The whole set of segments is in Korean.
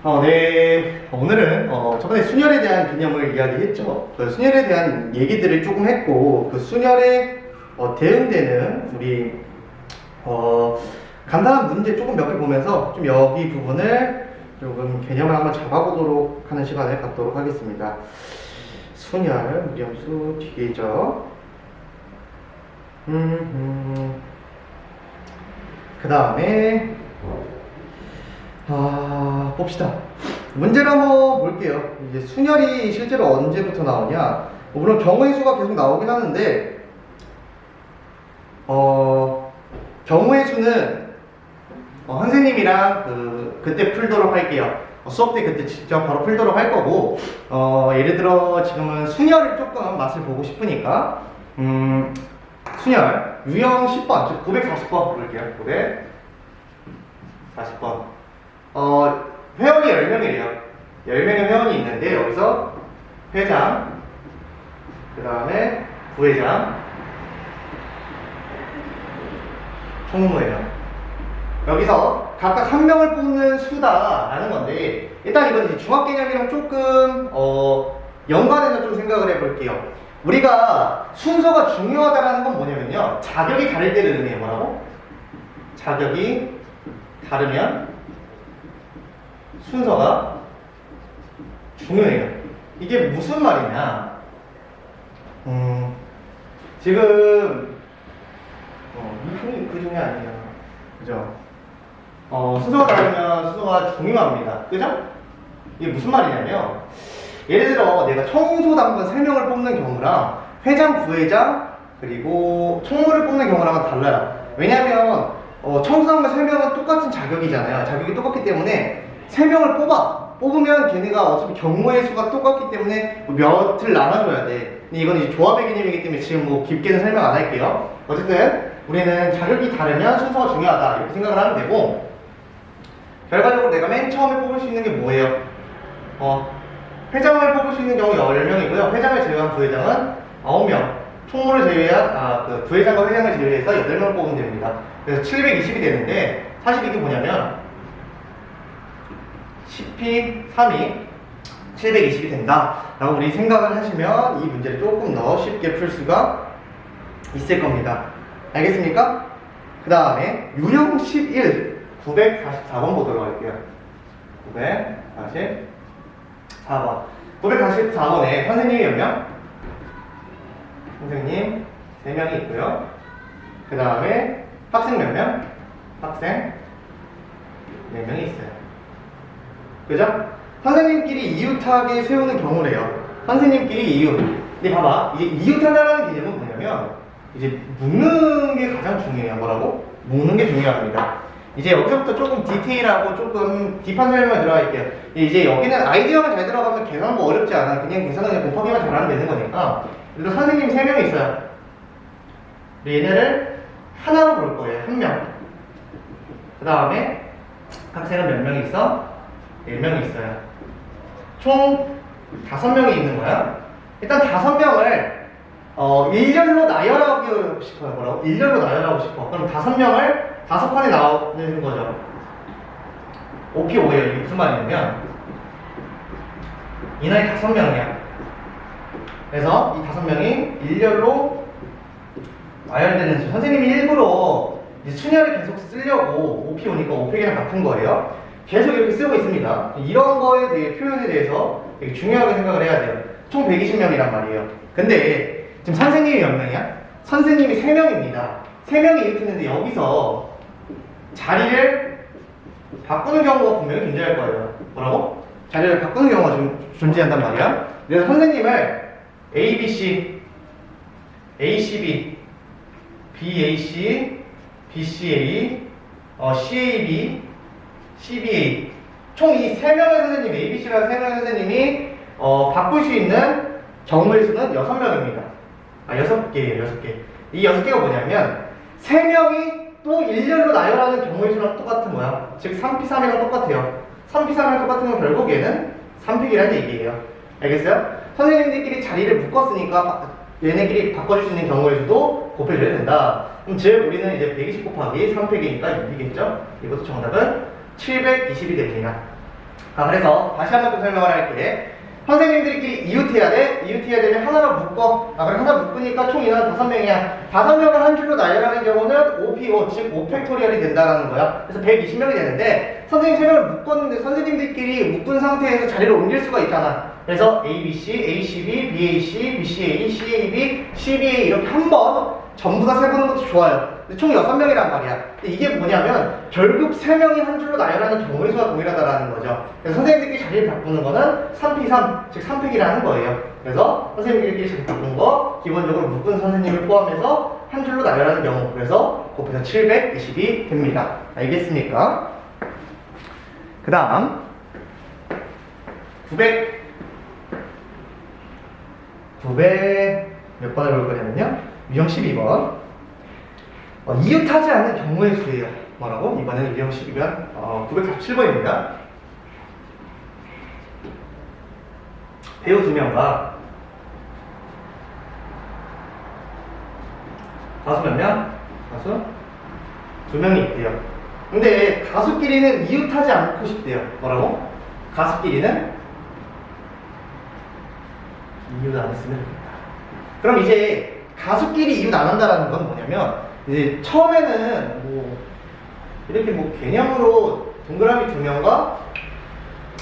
네. 오늘은 저번에 순열에 대한 개념을 이야기했죠. 그 순열에 대한 얘기들을 조금 했고, 그 순열에 대응되는 우리 간단한 문제 조금 몇 개 보면서 좀 여기 부분을 조금 개념을 한번 잡아보도록 하는 시간을 갖도록 하겠습니다. 순열, 무리함수 뒤죠. 그 다음에 봅시다. 문제를 한번 볼게요. 이제 순열이 실제로 언제부터 나오냐? 물론 경우의 수가 계속 나오긴 하는데 경우의 수는 선생님이랑 그때 풀도록 할게요. 수업 때 그때 직접 바로 풀도록 할 거고, 예를 들어 지금은 순열을 조금 맛을 보고 싶으니까 순열 유형 10번, 즉 940번 볼게요. 940번. 회원이 10명이래요. 10명의 회원이 있는데, 여기서 회장, 그 다음에 부회장, 총무예요. 여기서 각각 한 명을 뽑는 수다라는 건데, 일단 이건 이제 중학 개념이랑 조금 연관해서 좀 생각을 해볼게요. 우리가 순서가 중요하다는 건 뭐냐면요, 자격이 다를 때를 의미해요. 뭐라고? 자격이 다르면 순서가 중요해요. 이게 무슨 말이냐? 지금 이 중이 그 중에 아니에요. 그죠? 순서가 다르면 순서가 중요합니다. 그죠? 이게 무슨 말이냐면, 예를 들어 내가 청소당번 3명을 뽑는 경우랑 회장, 부회장, 그리고 총무를 뽑는 경우랑은 달라요. 왜냐면 청소당번 3명은 똑같은 자격이잖아요. 자격이 똑같기 때문에 3명을 뽑으면 걔네가 어차피 경우의 수가 똑같기 때문에 몇을 나눠줘야 돼. 근데 이건 이제 조합의 개념이기 때문에 지금 뭐 깊게는 설명 안 할게요. 어쨌든 우리는 자격이 다르면 순서가 중요하다 이렇게 생각을 하면 되고, 결과적으로 내가 맨 처음에 뽑을 수 있는 게 뭐예요? 회장을 뽑을 수 있는 경우 10명이고요. 회장을 제외한 부회장은 9명. 총무를 제외한 그 부회장과 회장을 제외해서 8명을 뽑으면 됩니다. 그래서 720이 되는데, 사실 이게 뭐냐면 10피 3이 720이 된다 라고 우리 생각을 하시면 이 문제를 조금 더 쉽게 풀 수가 있을 겁니다. 알겠습니까? 그 다음에 유형 11 944번 보도록 할게요. 944번 944번에 선생님이 몇 명? 선생님 3명이 있고요. 그 다음에 학생 몇 명? 학생 4명이 있어요. 그죠? 선생님끼리 이웃하게 세우는 경우래요. 선생님끼리 이웃. 근데 봐봐, 이제 이웃하다라는 개념은 뭐냐면 이제 묶는 게 가장 중요해요. 뭐라고? 묶는 게 중요합니다. 이제 여기서부터 조금 디테일하고 조금 딥한 설명을 들어갈게요. 이제 여기는 아이디어만 잘 들어가면 계산은 뭐 어렵지 않아. 그냥 계산은 그냥 곱하기만 잘하면 되는 거니까. 그래도 선생님 3명 있어요. 얘네를 하나로 볼 거예요. 1명. 그 다음에 학생은 몇 명 있어? 4명이 있어요. 총 5명이 있는 거야. 일단 5명을 일렬로 나열하고 싶어요. 뭐라고? 일렬로 나열하고 싶어. 그럼 5명을 5칸에 나오는 거죠. 5P5예요. 이게 무슨 말이냐면 이 나이 5명이야. 그래서 이 5명이 일렬로 나열되는 수. 선생님이 일부러 순열을 계속 쓰려고 5P5니까 5팩이랑 같은 거예요. 계속 이렇게 쓰고 있습니다. 이런 거에 대해 표현에 대해서 되게 중요하게 생각을 해야 돼요. 총 120명이란 말이에요. 근데 지금 선생님이 몇 명이야? 선생님이 3명입니다. 3명이 이렇게 있는데 여기서 자리를 바꾸는 경우가 분명히 존재할 거예요. 뭐라고? 자리를 바꾸는 경우가 존재한단 말이야. 그래서 선생님을 ABC, ACB, BAC, BCA, CAB, CBA 총 이 3명의 선생님, ABC라는 3명의 선생님이 바꿀 수 있는 경우의 수는 6명입니다. 6개예요. 6개. 이 6개가 뭐냐면 3명이 또 일렬로 나열하는 경우의 수랑 똑같은 거야. 즉 3P3이랑 똑같아요. 3P3이랑 똑같은 건 결국에는 3픽이라는 얘기예요. 알겠어요? 선생님들끼리 자리를 묶었으니까 얘네끼리 바꿔줄 수 있는 경우의 수도 곱해줘야 된다. 그럼 즉 우리는 이제 120 곱하기 3팩이니까 6이겠죠? 이것도 정답은 720이 됩니다. 그래서 다시 한번 또 설명을 할게. 선생님들끼리 이웃해야 돼. 이웃해야 되면 하나로 묶어. 그래 하나 묶으니까 총 인원은 5명이야. 5명을 한 줄로 나열하는 경우는 OPO, 즉 5팩토리얼이 된다는 거야. 그래서 120명이 되는데 선생님 3명을 묶었는데 선생님들끼리 묶은 상태에서 자리를 옮길 수가 있잖아. 그래서 ABC, ACB, BAC, BCA, CAB, CBA 이렇게 한 번 전부 다 세보는 것도 좋아요. 근데 총 6명이란 말이야. 근데 이게 뭐냐면 결국 3명이 한 줄로 나열하는 경우의 수가 동일하다라는 거죠. 그래서 선생님들끼리 자리를 바꾸는 거는 3P3, 즉 3팩이라는 거예요. 그래서 선생님들끼리 자리 바꾼 거 기본적으로 묶은 선생님을 포함해서 한 줄로 나열하는 경우, 그래서 곱해서 720이 됩니다. 알겠습니까? 그 다음 900 몇 번을 볼 거냐면요, 유형 12번 이웃하지 않는 경우의 수예요. 뭐라고? 이번에는 유형 12번 947번입니다. 배우 2명과 가수 몇 명? 가수 2명이 있대요. 근데 가수끼리는 이웃하지 않고 싶대요. 뭐라고? 가수끼리는 이웃 안 했으면 좋겠다. 그럼 이제 가수끼리 이웃 안 한다라는 건 뭐냐면, 이제 처음에는 뭐 이렇게 뭐 개념으로 동그라미 2명과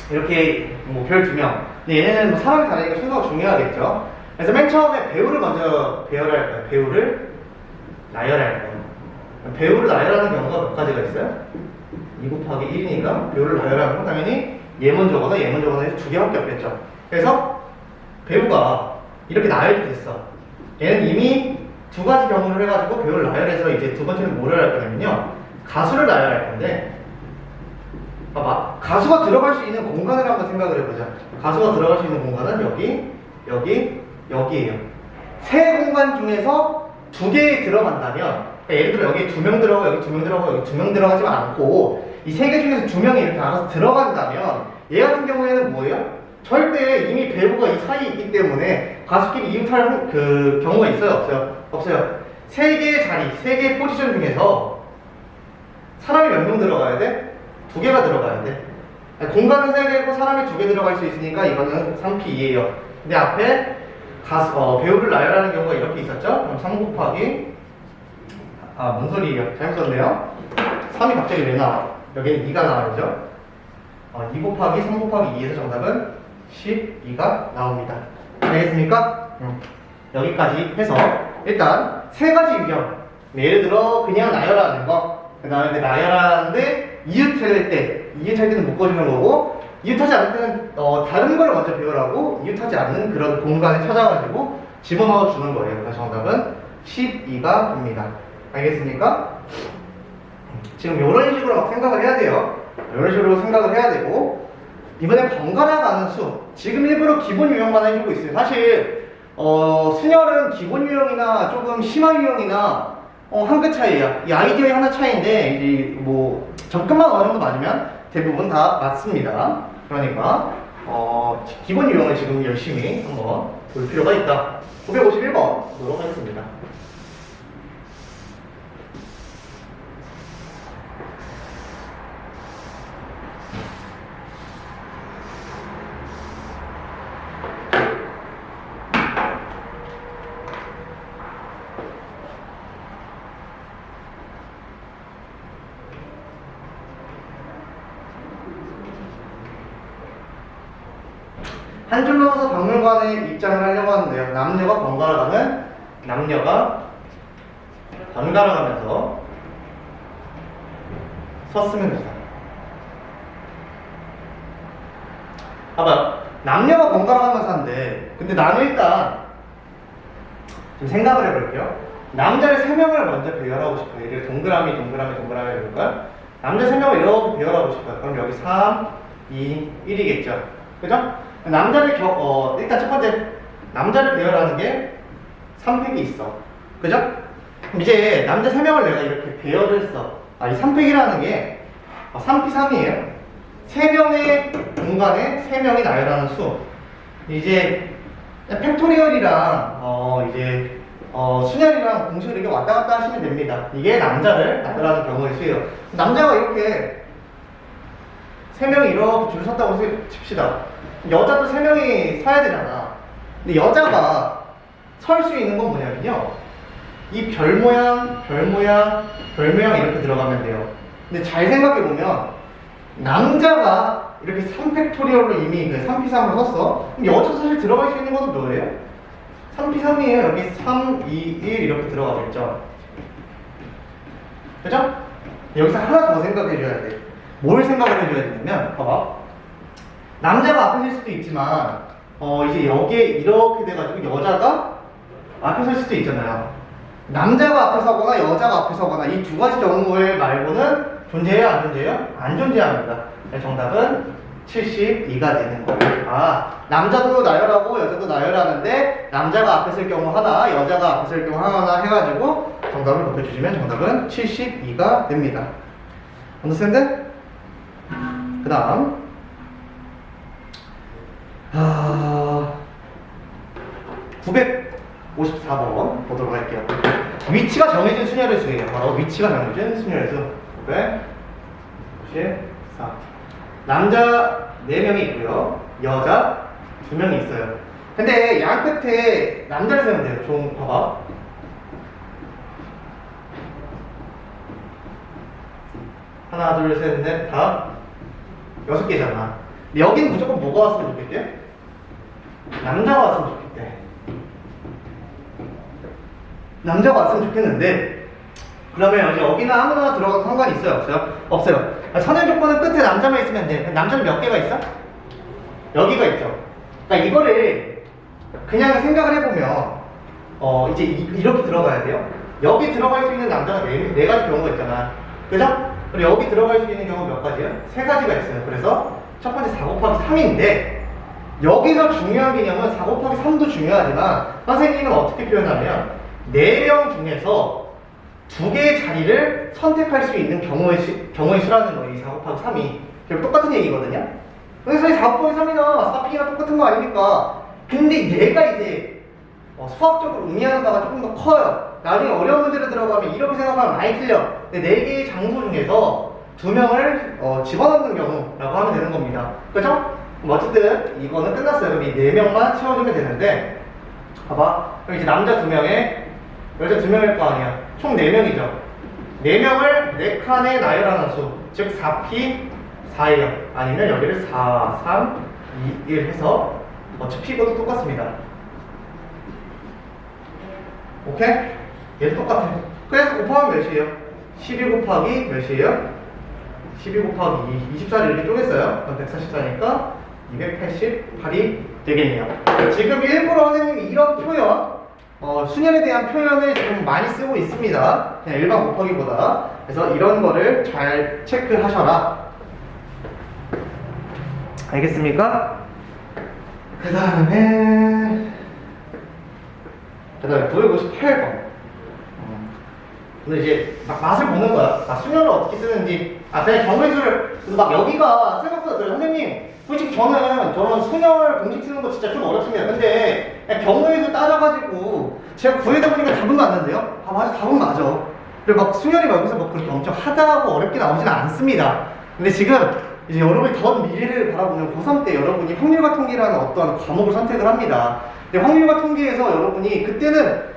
이렇게 뭐 별 2명. 근데 얘네는 뭐 사람이 다르니까 순서가 중요하겠죠. 그래서 맨 처음에 배우를 먼저 배열할 거예요. 배우를 나열할 거예요. 배우를 나열하는 경우가 몇 가지가 있어요? 2 곱하기 1이니까 배우를 나열하는 건 당연히 얘 먼저 거나 얘 먼저 거나 해서 2개밖에 없겠죠. 그래서 배우가 이렇게 나열이 됐어. 얘는 이미 2가지 경우를 해가지고 배우를 나열해서 이제 두 번째는 뭐를 할 거냐면요, 가수를 나열할 건데, 봐봐, 가수가 들어갈 수 있는 공간을 한번 생각을 해보자. 가수가 들어갈 수 있는 공간은 여기에요. 세 공간 중에서 2개에 들어간다면, 그러니까 예를 들어 여기 2명 들어가고 여기 2명 들어가고 여기 2명 들어가지만 않고 이 3개 중에서 2명이 이렇게 알아서 들어간다면, 얘 같은 경우에는 뭐예요? 절대 이미 배우가 이 사이에 있기 때문에 가수끼리 이웃할 그 경우가 있어요? 없어요? 없어요. 3개의 자리, 3개의 포지션 중에서 사람이 몇 명 들어가야 돼? 2개가 들어가야 돼. 공간은 3개고 사람이 2개 들어갈 수 있으니까 이거는 3P2예요. 근데 앞에 배우를 나열하는 경우가 이렇게 있었죠? 그럼 3 곱하기 뭔 소리예요? 잘못 썼네요. 3이 갑자기 왜 나와? 여기는 2가 나와야죠. 2 곱하기 3 곱하기 2에서 정답은 12가 나옵니다. 알겠습니까? 여기까지 해서 일단 3가지 유형. 예를 들어 그냥 나열하는 거, 그 다음에 나열하는데 이웃할 때는 묶어주는 거고, 이웃하지 않을 때는 다른 걸 먼저 배우라고 이웃하지 않는 그런 공간에 찾아가지고 집어넣어 주는 거예요. 그래서 정답은 12가 됩니다. 알겠습니까? 지금 이런 식으로 막 생각을 해야 돼요. 이런 식으로 생각을 해야 되고, 이번에 번갈아 가는 수, 지금 일부러 기본 유형만 해주고 있어요. 사실 순열은 기본 유형이나 조금 심화 유형이나 한 끗 차이야. 이 아이디어의 하나 차이인데, 이제 뭐 접근만 어느 정도 맞으면 대부분 다 맞습니다. 그러니까 기본 유형을 지금 열심히 한번 볼 필요가 있다. 951번 보도록 하겠습니다. 한 줄로 서서 박물관에 입장을 하려고 하는데요. 남녀가 번갈아 가면서 섰으면 된다. 봐봐, 남녀가 번갈아 가면서 하는데, 근데 나는 일단 좀 생각을 해볼게요. 남자를 3명을 먼저 배열하고 싶어요. 예를 들어 동그라미 해볼까요? 남자 3명을 이렇게 배열하고 싶어요. 그럼 여기 3, 2, 1이겠죠. 그죠? 남자를 일단 첫 번째 남자를 배열하는 게 3팩이 있어. 그죠? 그럼 이제 남자 3명을 내가 이렇게 배열을 했어. 이 3팩이라는 게 3P3이에요. 3명의 공간에 3명이 나열하는 수. 이제 팩토리얼이랑 순열이랑 공식을 이렇게 왔다 갔다 하시면 됩니다. 이게 남자를 나열하는 경우의 수예요. 남자가 이렇게 3명이 이렇게 줄 섰다고 칩시다. 여자도 3명이 서야 되잖아. 근데 여자가 설 수 있는 건 뭐냐면요, 이 별 모양, 별 모양, 별 모양 이렇게 들어가면 돼요. 근데 잘 생각해보면 남자가 이렇게 3팩토리얼로 이미 그 3p3을 썼어. 그럼 여자도 사실 들어갈 수 있는 건 뭐예요? 3p3이에요. 여기 3, 2, 1 이렇게 들어가겠죠. 그죠? 여기서 하나 더 생각해줘야 돼. 뭘 생각을 해줘야 되냐면, 봐봐. 남자가 앞에 설 수도 있지만, 이제 여기에 이렇게 돼가지고 여자가 앞에 설 수도 있잖아요. 남자가 앞에 서거나 여자가 앞에 서거나 이 두 가지 경우에 말고는 존재해요? 안 존재해요? 안 존재합니다. 정답은 72가 되는 거예요. 아, 남자도 나열하고 여자도 나열하는데 남자가 앞에 설 경우 하나, 여자가 앞에 설 경우 하나 해가지고 정답을 높여주시면 정답은 72가 됩니다. 언더스탠드? 그 다음 954번 보도록 할게요. 위치가 정해진 순열의 수예요. 바로 위치가 정해진 순열의 수. 954. 남자 4명이 있고요. 여자 2명이 있어요. 근데 양 끝에 남자를 세면 돼요. 좀 봐봐. 하나, 둘, 셋, 넷, 다 6개잖아. 여기는 무조건 뭐가 왔으면 좋겠대? 남자가 왔으면 좋겠대. 남자가 왔으면 좋겠는데, 그러면 여기는 아무나 들어가도 상관이 있어요? 없어요? 없어요. 선행 조건은 끝에 남자만 있으면 돼. 남자는 몇 개가 있어? 여기가 있죠. 그러니까 이거를 그냥 생각을 해보면, 이제 이렇게 들어가야 돼요. 여기 들어갈 수 있는 남자가 네 가지 경우가 있잖아. 그죠? 그리고 여기 들어갈 수 있는 경우 몇 가지요? 3가지가 있어요. 그래서 첫 번째 4 곱하기 3인데, 여기서 중요한 개념은 4 곱하기 3도 중요하지만 선생님은 어떻게 표현하면 4명 중에서 2개의 자리를 선택할 수 있는 경우의 수라는 거예요. 이 4 곱하기 3이 결국 똑같은 얘기거든요. 그래서 이 4 곱하기 3이나 4p가 똑같은 거 아닙니까? 근데 얘가 이제 수학적으로 의미하는 바가 조금 더 커요. 나중에 어려운 문제를 들어가면 이렇게 생각하면 많이 틀려. 근데 4개의 장소 중에서 2명을 집어넣는 경우라고 하면 되는 겁니다. 그죠? 어쨌든 이거는 끝났어요. 그럼 이 4명만 채워주면 되는데, 봐봐. 그럼 이제 남자 2명에 여자 2명일 거 아니야. 총 4명이죠. 4명을 4칸에 나열하는 수, 즉 4p 4예요. 아니면 여기를 4, 3, 2, 1 해서 어차피 이것도 똑같습니다. 오케이? 얘도 똑같아. 그래서 곱하면 몇이에요? 12 곱하기 몇이에요? 12 곱하기 2, 24를 이렇게 쪼갰어요. 그럼 144니까 288이 되겠네요. 지금 일부러 선생님이 이런 표현, 수년에 대한 표현을 좀 많이 쓰고 있습니다. 그냥 일반 곱하기보다. 그래서 이런 거를 잘 체크하셔라. 알겠습니까? 그 다음에 958번. 근데 이제 막 맛을 보는 거야. 수녀를 어떻게 쓰는지. 그냥 경우의 수를, 막 여기가 생각보다 그래. 선생님, 솔직히 저는 수녀를 공식 쓰는 거 진짜 좀 어렵습니다. 근데 그냥 경우의 수 따져가지고 제가 구해다 보니까 답은 맞는데요? 맞아, 답은 맞아. 그리고 막 수녀이 여기서 막 그렇게 엄청 하다하고 어렵게 나오지는 않습니다. 근데 지금 이제 여러분이 더 미래를 바라보면 고3 때 여러분이 확률과 통계라는 어떠한 과목을 선택을 합니다. 근데 확률과 통계에서 여러분이 그때는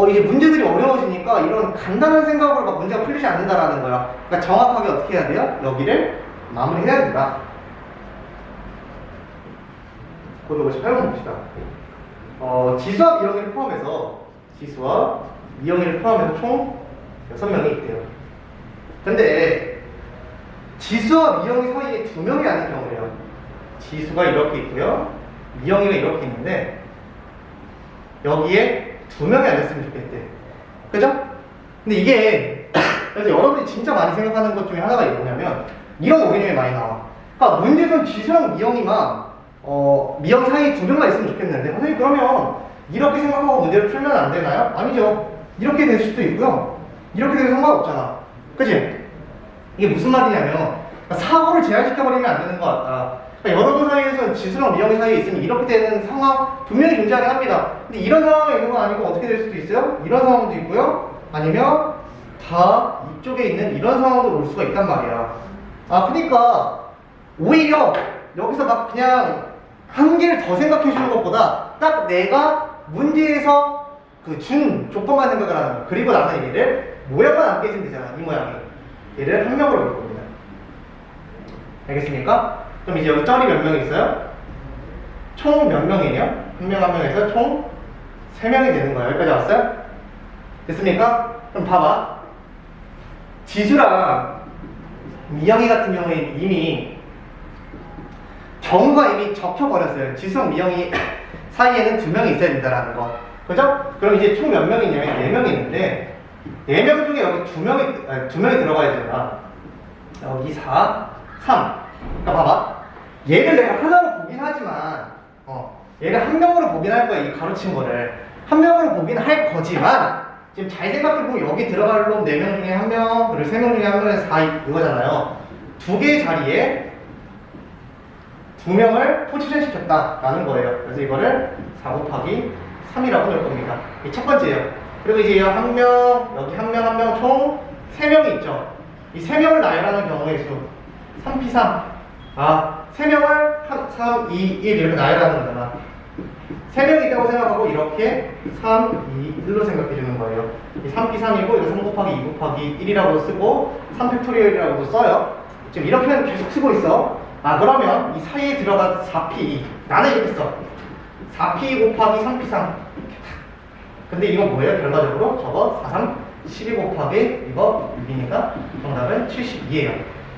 이제 문제들이 어려워지니까 이런 간단한 생각으로 막 문제가 풀리지 않는다라는 거야. 그러니까 정확하게 어떻게 해야 돼요? 여기를 마무리해야 된다. 958번 봅시다. 지수와 미영이를 포함해서 총 6명이 있대요. 근데 지수와 미영이 사이에 2명이 아닌 경우예요. 지수가 이렇게 있고요, 미영이가 이렇게 있는데 여기에 2명이 앉았으면 좋겠대. 그죠? 근데 이게 그래서 여러분이 진짜 많이 생각하는 것 중에 하나가 뭐냐면 이런 오개념이 많이 나와. 그러니까 문제는 지수랑 미영이만 미영 사이에 2명만 있으면 좋겠는데, 선생님 그러면 이렇게 생각하고 문제를 풀면 안 되나요? 아니죠. 이렇게 될 수도 있고요, 이렇게 되면 상관없잖아. 그치? 이게 무슨 말이냐면 사고를 제한시켜버리면 안 되는 것 같다. 그러니까 여러분 사이에서 지수랑 미영이 사이에 있으면 이렇게 되는 상황 분명히 존재하긴 합니다. 근데 이런 상황이 있는 건 아니고 어떻게 될 수도 있어요? 이런 상황도 있고요, 아니면 다 이쪽에 있는 이런 상황도 올 수가 있단 말이야. 그러니까 오히려 여기서 막 그냥 한 개를 더 생각해 주는 것보다 딱 내가 문제에서 그 준 조건만 생각을 하는 거. 그리고 나는 얘를 모양만 안 깨지면 되잖아. 이 모양이. 얘를 한 명으로 볼 겁니다. 알겠습니까? 그럼 이제 여기 쩔이 몇 명 있어요? 총 몇 명이에요? 한 명 한 명에서 총 3명이 되는 거예요. 여기까지 왔어요? 됐습니까? 그럼 봐봐. 지수랑 미영이 같은 경우에 이미 경우가 이미 적혀버렸어요. 지수랑 미영이 사이에는 2명이 있어야 된다라는 거. 그죠? 그럼 이제 총 몇 명이냐면 4명이 있는데 4명 중에 여기 2명이 들어가야 되잖아. 여기 4, 3. 그러니까 봐봐. 얘를 내가 하나로 보긴 하지만 얘를 한 명으로 보긴 할 거야. 이 가로친 거를 한 명으로 보긴 할 거지만 지금 잘 생각해보면 여기 들어갈 놈 4명 중에 1명 그리고 3명 중에 1명은 4 이거잖아요. 2개의 자리에 2명을 포지션 시켰다라는 거예요. 그래서 이거를 4 곱하기 3이라고 넣을 겁니다. 이 첫 번째예요. 그리고 이제 여기 한 명, 여기 한 명, 한 명 총 3명이 있죠. 이 3명을 나열하는 경우의 수 3p3. 3명을 3, 2, 1 이렇게 나열하는 거잖아. 3명이 있다고 생각하고 이렇게 3, 2, 1로 생각해 주는 거예요. 이 3p3이고 이거 3 곱하기 2 곱하기 1이라고 쓰고 3팩토리얼이라고도 써요. 지금 이렇게는 계속 쓰고 있어. 그러면 이 사이에 들어간 4p 나는 이렇게 써. 4p 곱하기 3p3. 근데 이건 뭐예요? 결과적으로 저거 4, 3, 12 곱하기 이거 6이니까 정답은 72예요.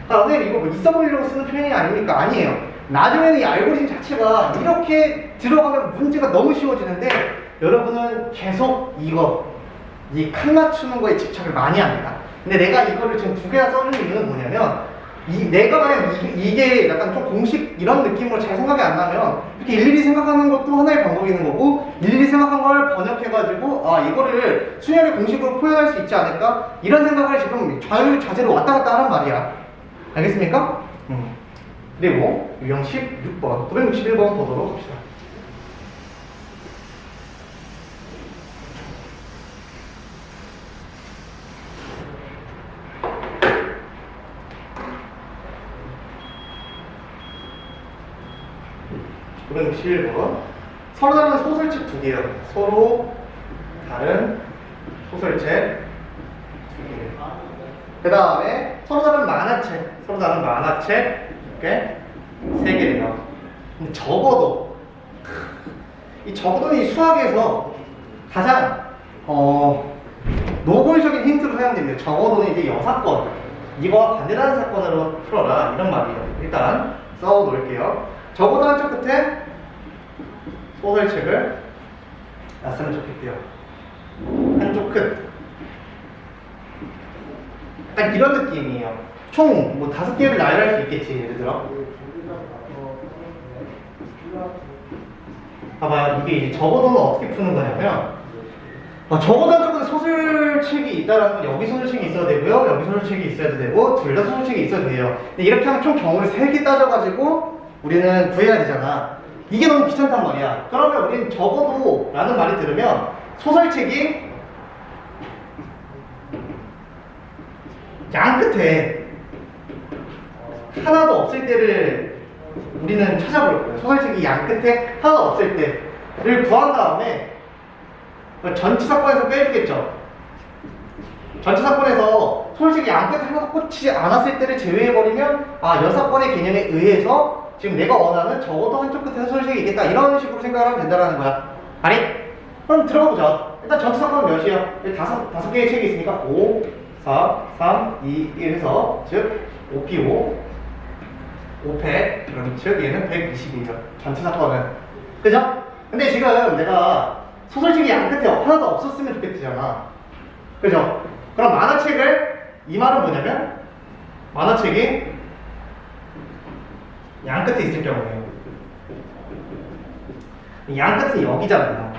선생님 이거 뭐 있어 보이려고 쓰는 표현이 아닙니까? 아니에요. 나중에는 이 알고리즘 자체가 이렇게 들어가면 문제가 너무 쉬워지는데 여러분은 계속 이 칸 맞추는 거에 집착을 많이 합니다. 근데 내가 이거를 지금 2개나 써주는 이유는 뭐냐면 내가 만약 이게 약간 좀 공식 이런 느낌으로 잘 생각이 안 나면 이렇게 일일이 생각하는 것도 하나의 방법이 있는 거고 일일이 생각한 걸 번역해가지고 이거를 수열의 공식으로 표현할 수 있지 않을까? 이런 생각을 지금 좌우자재로 왔다 갔다 하란 말이야. 알겠습니까? 그리고 유형 16번 961번 보도록 합시다. 그럼 11번 서로 다른 소설책 2개요. 서로 다른 소설책 2개. 그 다음에 서로 다른 만화책 이렇게 3개래요. 근데 적어도 이 수학에서 가장 노골적인 힌트로 사용됩니다. 적어도는 이제 여사건 이거와 반대라는 사건으로 풀어라 이런 말이에요. 일단 써 놓을게요. 적어도 한쪽 끝에 소설책을 놨으면 좋겠대요. 한쪽 끝. 약간 이런 느낌이에요. 총 뭐 5개를 나열할 수 있겠지. 예를 들어 봐봐요. 이게 이제 적어도는 어떻게 푸는 거냐면 적어도 한쪽은 소설책이 있다라는 건 여기 소설책이 있어야 되고요. 여기 소설책이 있어야 되고 둘 다 소설책이 있어야 돼요. 근데 이렇게 하면 총 경우를 3개 따져가지고 우리는 구해야 되잖아. 이게 너무 귀찮단 말이야. 그러면 우리는 적어도 라는 말이 들으면 소설책이 양 끝에 하나도 없을 때를 우리는 찾아볼 거예요. 소설책이 양 끝에 하나도 없을 때를 구한 다음에 전체 사건에서 빼주겠죠. 전체 사건에서 소설책이 양 끝에 하나도 꽂히지 않았을 때를 제외해버리면 이 사건의 개념에 의해서 지금 내가 원하는 적어도 한쪽 끝에 소설책이 있겠다 이런 식으로 생각을 하면 된다는 거야. 아니? 그럼 들어가 보자. 일단 전체 사건은 몇이야? 다섯 개의 책이 있으니까 5, 4, 3, 2, 1 해서 즉 5P5 500 그럼 즉 얘는 120이죠. 전체 사건은. 그죠? 근데 지금 내가 소설책이 양 끝에 하나도 없었으면 좋겠잖아. 그죠? 그럼 만화책을 이 말은 뭐냐면 만화책이 양 끝에 있을 경우에요. 양 끝은 여기잖아요.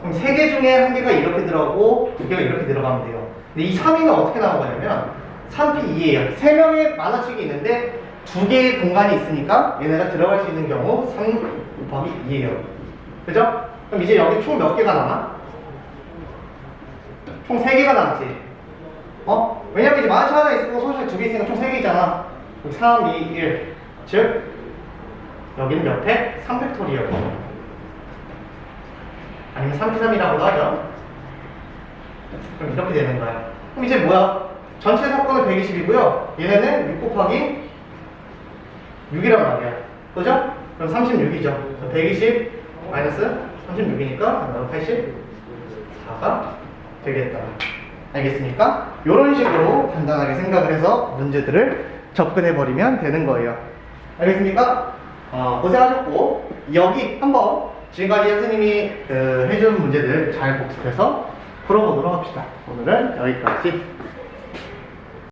그럼 3개 중에 1개가 이렇게 들어가고 2개가 이렇게 들어가면 돼요. 근데 이 3위는 어떻게 나온 거냐면 3P2예요. 3명의 만화책이 있는데 2개의 공간이 있으니까 얘네가 들어갈 수 있는 경우 3 곱하기 2예요. 그죠? 그럼 이제 여기 총 몇 개가 남아? 총 3개가 남지. 왜냐면 이제 만화책 하나 있고 소설책 2개 있으니까 총 3개 있잖아. 3, 2, 1. 즉 여기는 옆에 3팩토리얼 아니면 3p3이라고도 하죠. 그럼 이렇게 되는 거야. 그럼 이제 뭐야? 전체 사건은 120이고요. 얘네는 6 곱하기 6이란 말이야. 그죠? 그럼 36이죠. 120 마이너스 36이니까 84가 되겠다. 알겠습니까? 이런 식으로 간단하게 생각을 해서 문제들을 접근해버리면 되는 거예요. 알겠습니까? 고생하셨고, 여기 한번 지금까지 선생님이 해준 문제들 잘 복습해서 풀어보도록 합시다. 오늘은 여기까지.